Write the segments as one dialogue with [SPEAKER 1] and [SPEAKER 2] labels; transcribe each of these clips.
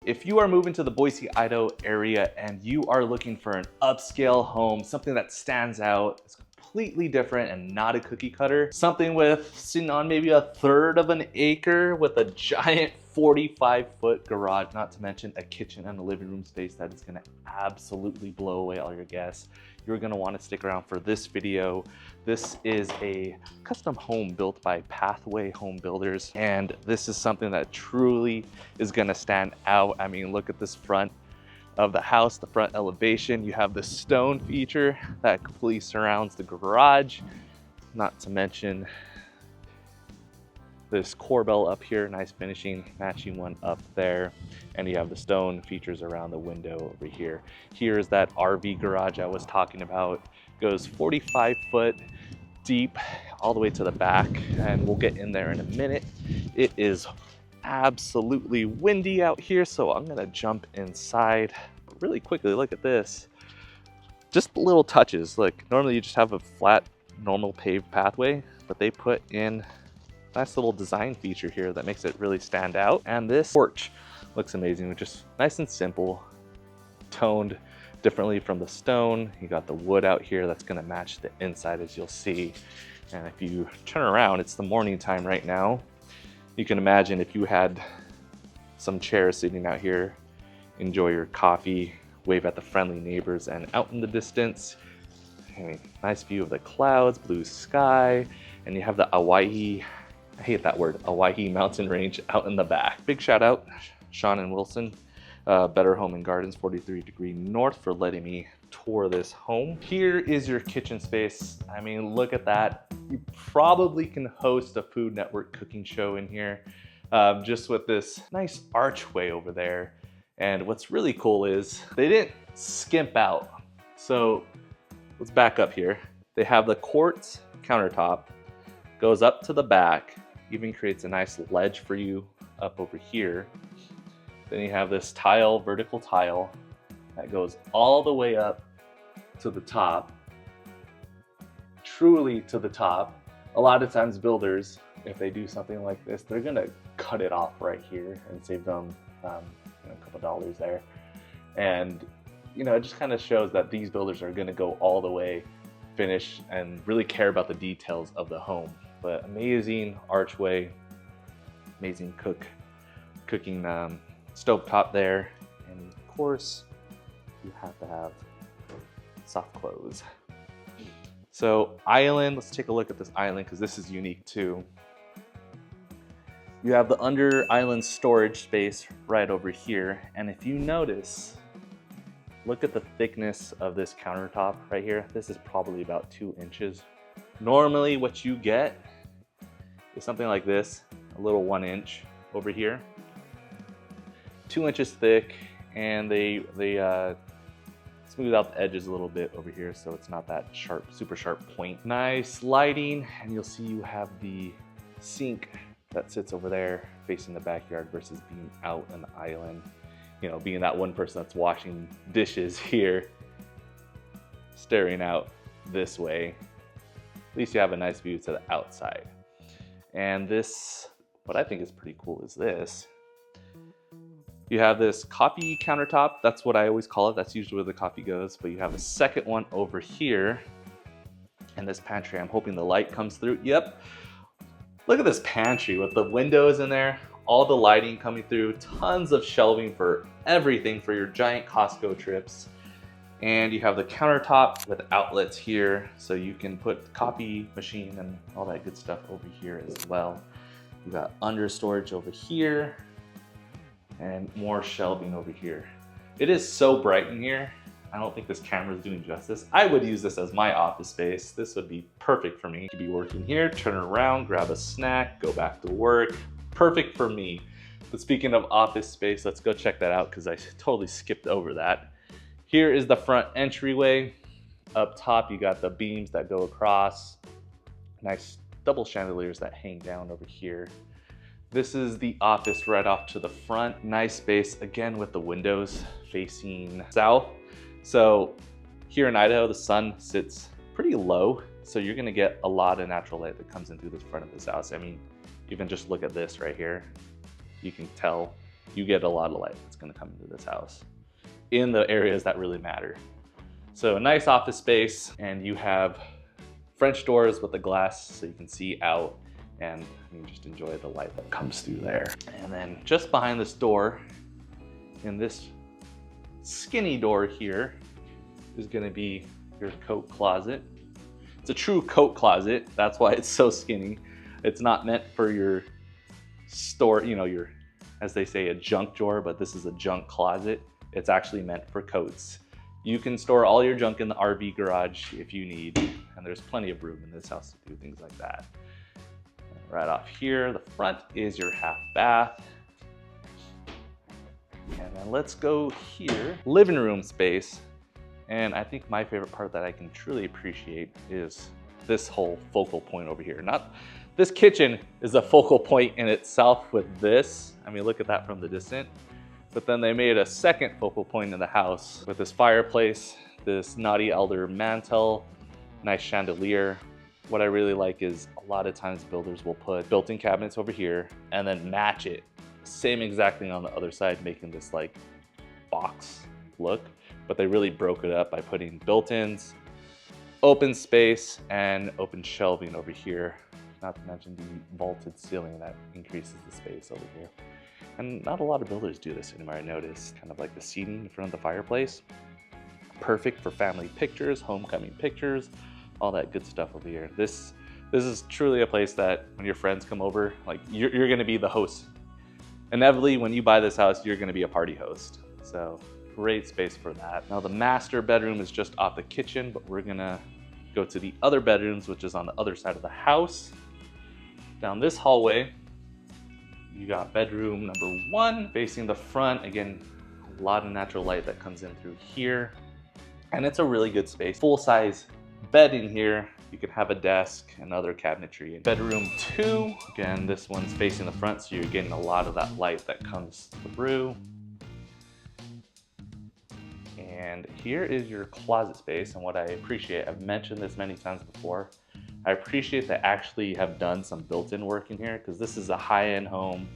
[SPEAKER 1] If you are moving to the Boise, Idaho area and you are looking for an upscale home, something that stands out, it's completely different and not a cookie cutter, something with sitting on maybe a third of an acre with a giant 45-foot garage, not to mention a kitchen and a living room space that is gonna absolutely blow away all your guests, you're gonna wanna stick around for this video. This is a custom home built by Pathway Home Builders, and this is something that truly is gonna stand out. I mean, look at this front of the house, the front elevation. You have the stone feature that completely surrounds the garage, not to mention this corbel up here, nice finishing, matching one up there. And you have the stone features around the window over here. Here's that RV garage I was talking about. Goes 45 foot deep all the way to the back, and we'll get in there in a minute. It is absolutely windy out here, so I'm gonna jump inside really quickly. Look at this. Just little touches. Like normally you just have a flat, normal paved pathway, but they put in nice little design feature here that makes it really stand out. And this porch looks amazing, just nice and simple, toned differently from the stone. You got the wood out here that's gonna match the inside, as you'll see. And if you turn around, it's the morning time right now. You can imagine if you had some chairs sitting out here, enjoy your coffee, wave at the friendly neighbors, and out in the distance, nice view of the clouds, blue sky, and you have the Hawaii, I hate that word, Hawaii mountain range out in the back. Big shout out, Sean and Wilson, Better Home and Gardens, 43 Degree North, for letting me tour this home. Here is your kitchen space. I mean, look at that. You probably can host a Food Network cooking show in here, just with this nice archway over there. And what's really cool is they didn't skimp out. So let's back up here. They have the quartz countertop, goes up to the back, even creates a nice ledge for you up over here. Then you have this tile, vertical tile, that goes all the way up to the top, truly to the top. A lot of times builders, if they do something like this, they're gonna cut it off right here and save them a couple dollars there. And it just kind of shows that these builders are gonna go all the way, finish, and really care about the details of the home. But amazing archway, amazing cooking stovetop there, and of course you have to have soft close. So island, let's take a look at this island because this is unique too. You have the under island storage space right over here, and if you notice, look at the thickness of this countertop right here. This is probably about 2 inches. Normally what you get is something like this, a little 1 inch over here. 2 inches thick, and they smooth out the edges a little bit over here so it's not that sharp, super sharp point. Nice lighting, and you'll see you have the sink that sits over there facing the backyard versus being out on the island. Being that one person that's washing dishes here, staring out this way. At least you have a nice view to the outside. And this, what I think is pretty cool is this. You have this coffee countertop. That's what I always call it. That's usually where the coffee goes. But you have a second one over here. And this pantry, I'm hoping the light comes through. Yep. Look at this pantry with the windows in there, all the lighting coming through, tons of shelving for everything for your giant Costco trips. And you have the countertop with outlets here, so you can put the coffee machine and all that good stuff over here as well. You got under storage over here and more shelving over here. It is so bright in here. I don't think this camera is doing justice. I would use this as my office space. This would be perfect for me. You could be working here, turn around, grab a snack, go back to work. Perfect for me. But speaking of office space, let's go check that out because I totally skipped over that. Here is the front entryway. Up top, you got the beams that go across. Nice double chandeliers that hang down over here. This is the office right off to the front. Nice space, again, with the windows facing south. So here in Idaho, the sun sits pretty low, so you're gonna get a lot of natural light that comes in through the front of this house. I mean, even just look at this right here. You can tell you get a lot of light that's gonna come into this house in the areas that really matter. So a nice office space, and you have French doors with the glass so you can see out and just enjoy the light that comes through there. And then just behind this door, in this skinny door here, is gonna be your coat closet. It's a true coat closet. That's why it's so skinny. It's not meant for your store, your, as they say, a junk drawer, but this is a junk closet. It's actually meant for coats. You can store all your junk in the RV garage if you need, and there's plenty of room in this house to do things like that. And right off here, the front is your half bath. And then let's go here, living room space. And I think my favorite part that I can truly appreciate is this whole focal point over here. This kitchen is a focal point in itself with this. I mean, look at that from the distance. But then they made a second focal point in the house with this fireplace, this naughty elder mantel, nice chandelier. What I really like is a lot of times builders will put built-in cabinets over here and then match it. Same exact thing on the other side, making this like box look. But they really broke it up by putting built-ins, open space, and open shelving over here. Not to mention the vaulted ceiling that increases the space over here. And not a lot of builders do this anymore, I noticed. Kind of like the seating in front of the fireplace. Perfect for family pictures, homecoming pictures, all that good stuff over here. This is truly a place that when your friends come over, like you're gonna be the host. Inevitably, when you buy this house, you're gonna be a party host. So great space for that. Now the master bedroom is just off the kitchen, but we're gonna go to the other bedrooms, which is on the other side of the house. Down this hallway, you got bedroom number 1 facing the front. Again, a lot of natural light that comes in through here. And it's a really good space. Full-size bed in here. You can have a desk and other cabinetry. Bedroom 2, again, this one's facing the front, so you're getting a lot of that light that comes through. And here is your closet space, and what I appreciate, I've mentioned this many times before, I appreciate that actually have done some built-in work in here, because this is a high-end home.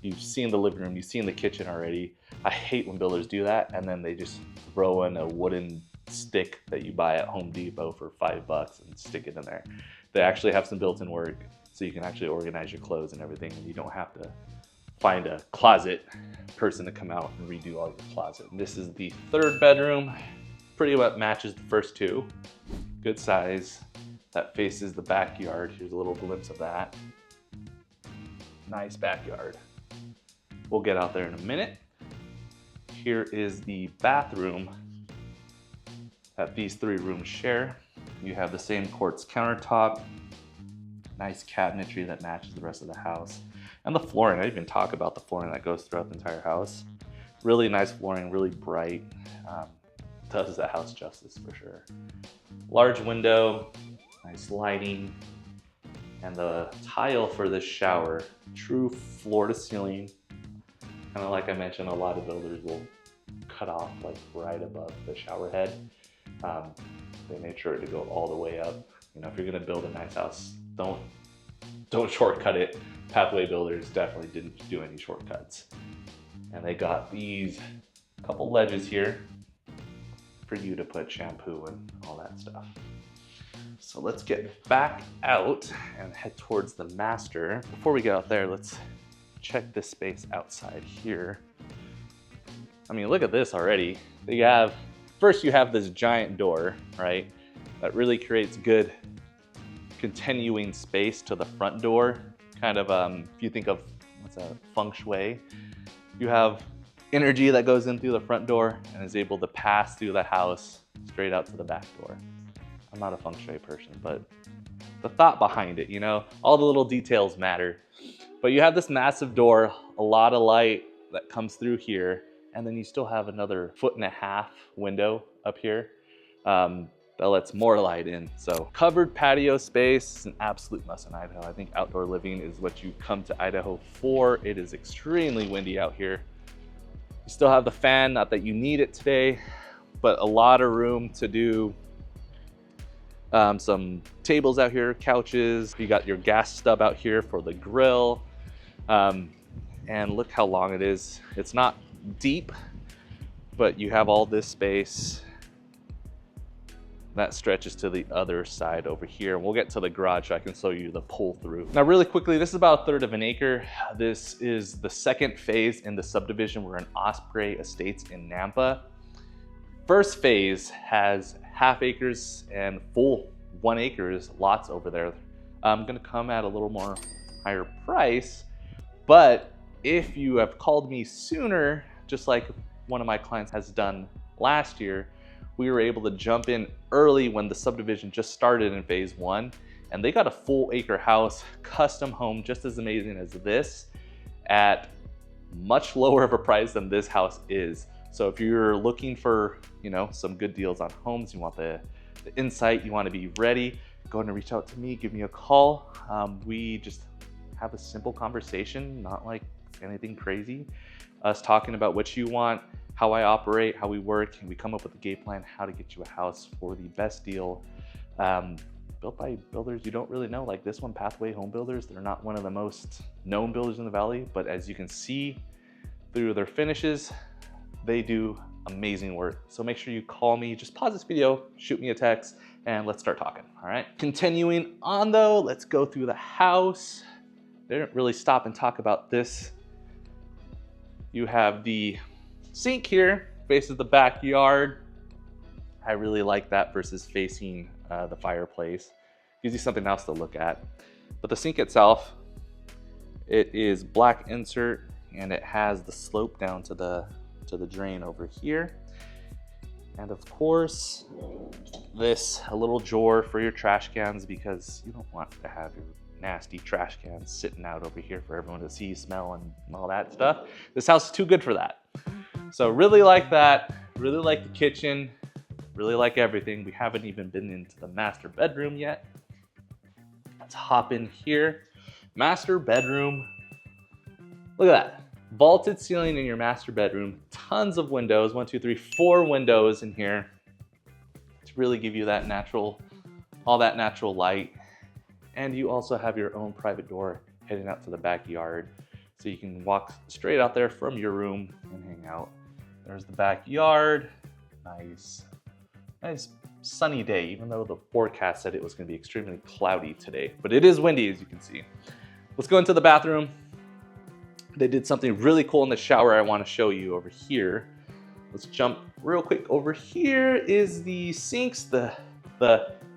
[SPEAKER 1] You've seen the living room, you've seen the kitchen already. I hate when builders do that, and then they just throw in a wooden stick that you buy at Home Depot for $5 and stick it in there. They actually have some built-in work, so you can actually organize your clothes and everything, and you don't have to find a closet person to come out and redo all your closet. And this is the 3rd bedroom, pretty much matches the first 2. Good size, that faces the backyard. Here's a little glimpse of that. Nice backyard. We'll get out there in a minute. Here is the bathroom that these 3 rooms share. You have the same quartz countertop, nice cabinetry that matches the rest of the house. And the flooring, I didn't even talk about the flooring that goes throughout the entire house. Really nice flooring, really bright. Does the house justice for sure. Large window, nice lighting. And the tile for this shower, true floor to ceiling. Kind of like I mentioned, a lot of builders will cut off like right above the shower head. They made sure to go all the way up. You know, if you're gonna build a nice house, don't shortcut it. Pathway builders definitely didn't do any shortcuts. And they got these couple ledges here for you to put shampoo and all that stuff. So let's get back out and head towards the master. Before we get out there, let's check this space outside here. I mean, look at this already. First you have this giant door, right? That really creates good continuing space to the front door. Kind of, if you think of, what's that, feng shui, you have energy that goes in through the front door and is able to pass through the house straight out to the back door. I'm not a feng shui person, but the thought behind it, you know, all the little details matter. But you have this massive door, a lot of light that comes through here, and then you still have another 1.5 foot window up here that lets more light in. So covered patio space is an absolute must in Idaho. I think outdoor living is what you come to Idaho for. It is extremely windy out here. You still have the fan, not that you need it today, but a lot of room to do some tables out here, couches. You got your gas stub out here for the grill. And and look how long it is. It's not deep, but you have all this space that stretches to the other side over here. We'll get to the garage so I can show you the pull through. Now really quickly, this is about 1/3 of an acre. This is the second phase in the subdivision. We're in Osprey Estates in Nampa. First phase has 1/2 acres and full 1 acres lots over there. I'm gonna come at a little more higher price, but if you have called me sooner, just like one of my clients has done last year, we were able to jump in early when the subdivision just started in phase 1, and they got a full acre house, custom home, just as amazing as this, at much lower of a price than this house is. So if you're looking for, you know, some good deals on homes, you want the insight, you want to be ready, go ahead and reach out to me, give me a call. We just have a simple conversation, not like anything crazy. Us talking about what you want, how I operate, how we work, and we come up with a game plan, how to get you a house for the best deal. Built by builders you don't really know, like this one, Pathway Home Builders. They're not one of the most known builders in the valley, but as you can see through their finishes, they do amazing work. So make sure you call me, just pause this video, shoot me a text, and let's start talking, all right? Continuing on though, let's go through the house. They didn't really stop and talk about this. You have the sink here, faces the backyard. I really like that versus facing the fireplace. Gives you something else to look at. But the sink itself, it is black insert, and it has the slope down to the drain over here. And of course, this a little drawer for your trash cans, because you don't want to have your nasty trash cans sitting out over here for everyone to see, smell, and all that stuff. This house is too good for that. So really like that, really like the kitchen, really like everything. We haven't even been into the master bedroom yet. Let's hop in here. Master bedroom, look at that. Vaulted ceiling in your master bedroom, tons of windows, 1, 2, 3, 4 windows in here to really give you that natural, all that natural light. And you also have your own private door heading out to the backyard, so you can walk straight out there from your room and hang out. There's the backyard. Nice sunny day, even though the forecast said it was going to be extremely cloudy today, but it is windy, as you can see. Let's go into the bathroom. They did something really cool in the shower I want to show you over here. Let's jump real quick. Over here is the sinks, the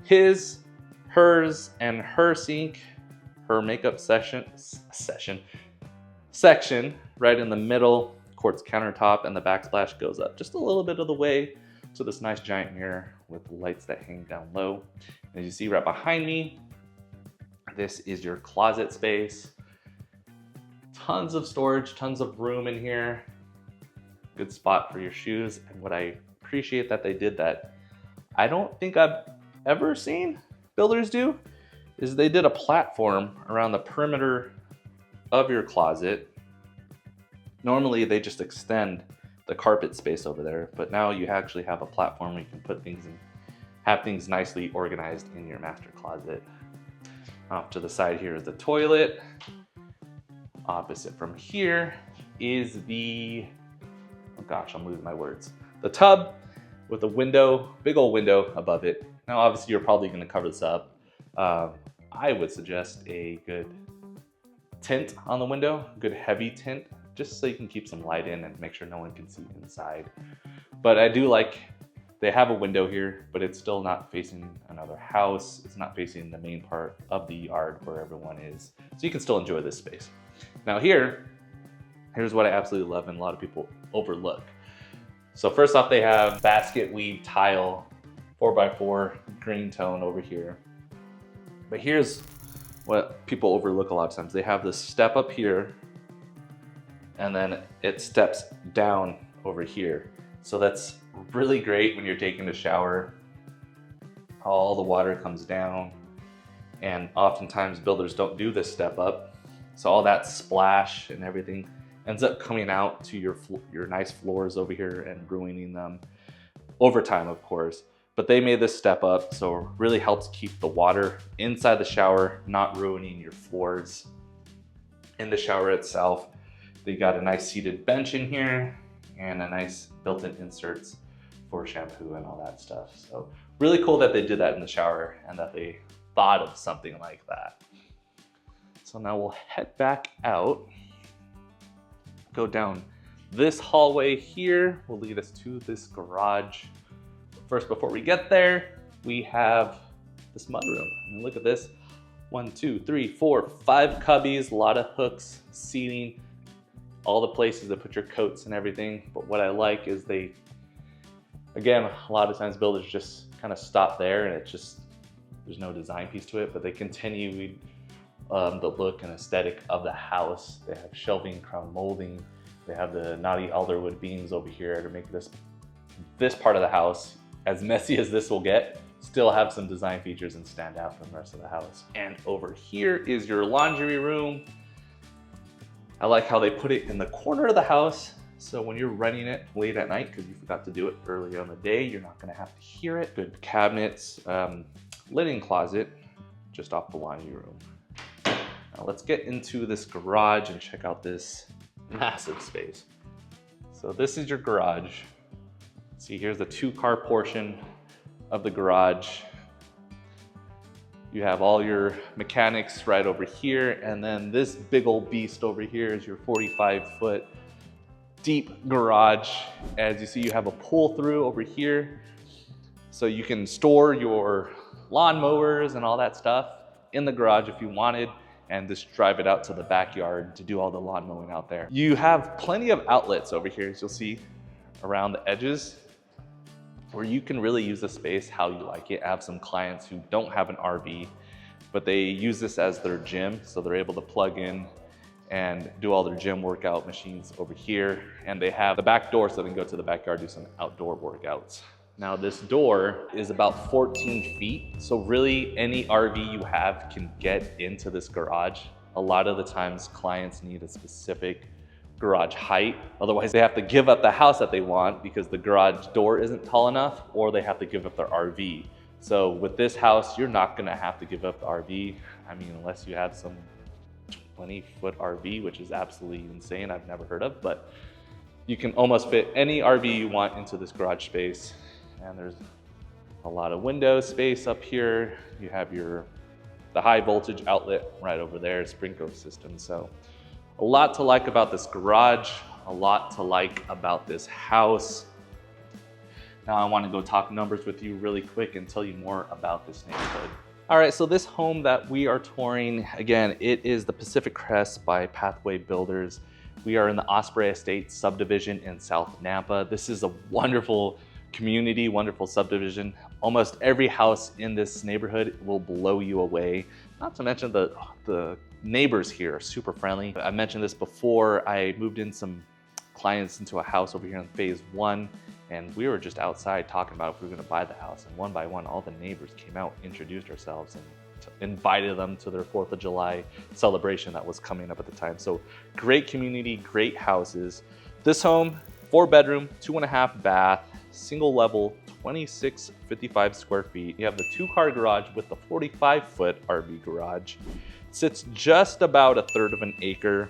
[SPEAKER 1] his, hers, and her sink, her makeup section right in the middle. Quartz countertop, and the backsplash goes up just a little bit of the way to this nice giant mirror with lights that hang down low. As you see right behind me, this is your closet space. Tons of storage, tons of room in here. Good spot for your shoes. And what I appreciate that they did that I don't think I've ever seen builders do is they did a platform around the perimeter of your closet. Normally they just extend the carpet space over there, but now you actually have a platform where you can put things in, have things nicely organized in your master closet. Off to the side here is the toilet. Opposite from here is the, oh gosh, I'm losing my words. The tub with a window, big old window above it. Now obviously you're probably gonna cover this up. I would suggest a good tint on the window, good heavy tint, just so you can keep some light in and make sure no one can see inside. But I do like, they have a window here, but it's still not facing another house. It's not facing the main part of the yard where everyone is. So you can still enjoy this space. Now here's what I absolutely love and a lot of people overlook. So first off, they have basket weave tile, 4x4 green tone over here. But here's what people overlook a lot of times. They have this step up here, and then it steps down over here. So that's really great when you're taking a shower. All the water comes down, and oftentimes builders don't do this step up. So all that splash and everything ends up coming out to your nice floors over here and ruining them over time, of course. But they made this step up, so it really helps keep the water inside the shower, not ruining your floors in the shower itself. They got a nice seated bench in here and a nice built-in inserts for shampoo and all that stuff. So really cool that they did that in the shower and that they thought of something like that. So now we'll head back out, go down this hallway here will lead us to this garage. First, before we get there, we have this mudroom. I mean, look at this. 1, 2, 3, 4, 5 cubbies, a lot of hooks, seating, all the places to put your coats and everything. But what I like is they, again, a lot of times builders just kind of stop there and there's no design piece to it, but they continue the look and aesthetic of the house. They have shelving, crown molding. They have the knotty alderwood beams over here to make this part of the house, as messy as this will get, still have some design features and stand out from the rest of the house. And over here is your laundry room. I like how they put it in the corner of the house. So when you're running it late at night, because you forgot to do it earlier in the day, you're not gonna have to hear it. Good cabinets, linen closet, just off the laundry room. Now let's get into this garage and check out this massive space. So this is your garage. See, here's the 2-car portion of the garage. You have all your mechanics right over here, and then this big old beast over here is your 45-foot deep garage. As you see, you have a pull through over here, so you can store your lawnmowers and all that stuff in the garage if you wanted, and just drive it out to the backyard to do all the lawn mowing out there. You have plenty of outlets over here, as you'll see around the edges, where you can really use the space how you like it. I have some clients who don't have an RV, but they use this as their gym, so they're able to plug in and do all their gym workout machines over here. And they have the back door so they can go to the backyard, do some outdoor workouts. Now this door is about 14 feet, so really any RV you have can get into this garage. A lot of the times clients need a specific garage height, otherwise they have to give up the house that they want because the garage door isn't tall enough, or they have to give up their RV. So with this house, you're not gonna have to give up the RV. I mean, unless you have some 20-foot RV, which is absolutely insane, I've never heard of, but you can almost fit any RV you want into this garage space. And there's a lot of window space up here. You have the high voltage outlet right over there, sprinkler system. So a lot to like about this garage, a lot to like about this house. Now I want to go talk numbers with you really quick and tell you more about this neighborhood. All right, so this home that we are touring, again, it is the Pacific Crest by Pathway Builders. We are in the Osprey Estates subdivision in South Nampa. This is a wonderful community, wonderful subdivision. Almost every house in this neighborhood will blow you away. Not to mention the neighbors here are super friendly. I mentioned this before. I moved in some clients into a house over here in phase 1, and we were just outside talking about if we were gonna buy the house. And one by one, all the neighbors came out, introduced ourselves, and invited them to their 4th of July celebration that was coming up at the time. So great community, great houses. This home, 4-bedroom, 2.5 bath, single level, 2655 square feet. You have the 2-car garage with the 45-foot RV garage. It sits just about 1/3 of an acre.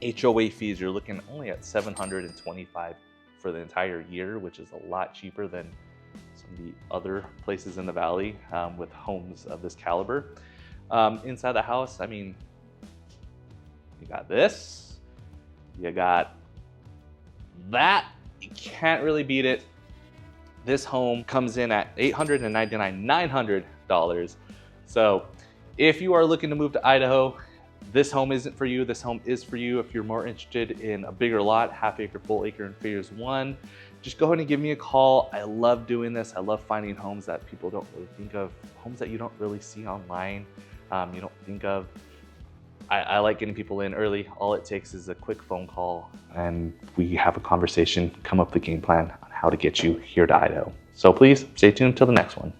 [SPEAKER 1] HOA fees, you're looking only at $725 for the entire year, which is a lot cheaper than some of the other places in the valley with homes of this caliber. Inside the house, I mean, you got this, you got that. You can't really beat it. This home comes in at $899,900. So if you are looking to move to Idaho, this home isn't for you. This home is for you if you're more interested in a bigger lot, 1/2 acre, full acre in phase 1. Just go ahead and give me a call. I love doing this. I love finding homes that people don't really think of, homes that you don't really see online, you don't think of. I like getting people in early. All it takes is a quick phone call and we have a conversation, come up with a game plan on how to get you here to Idaho. So please stay tuned till the next one.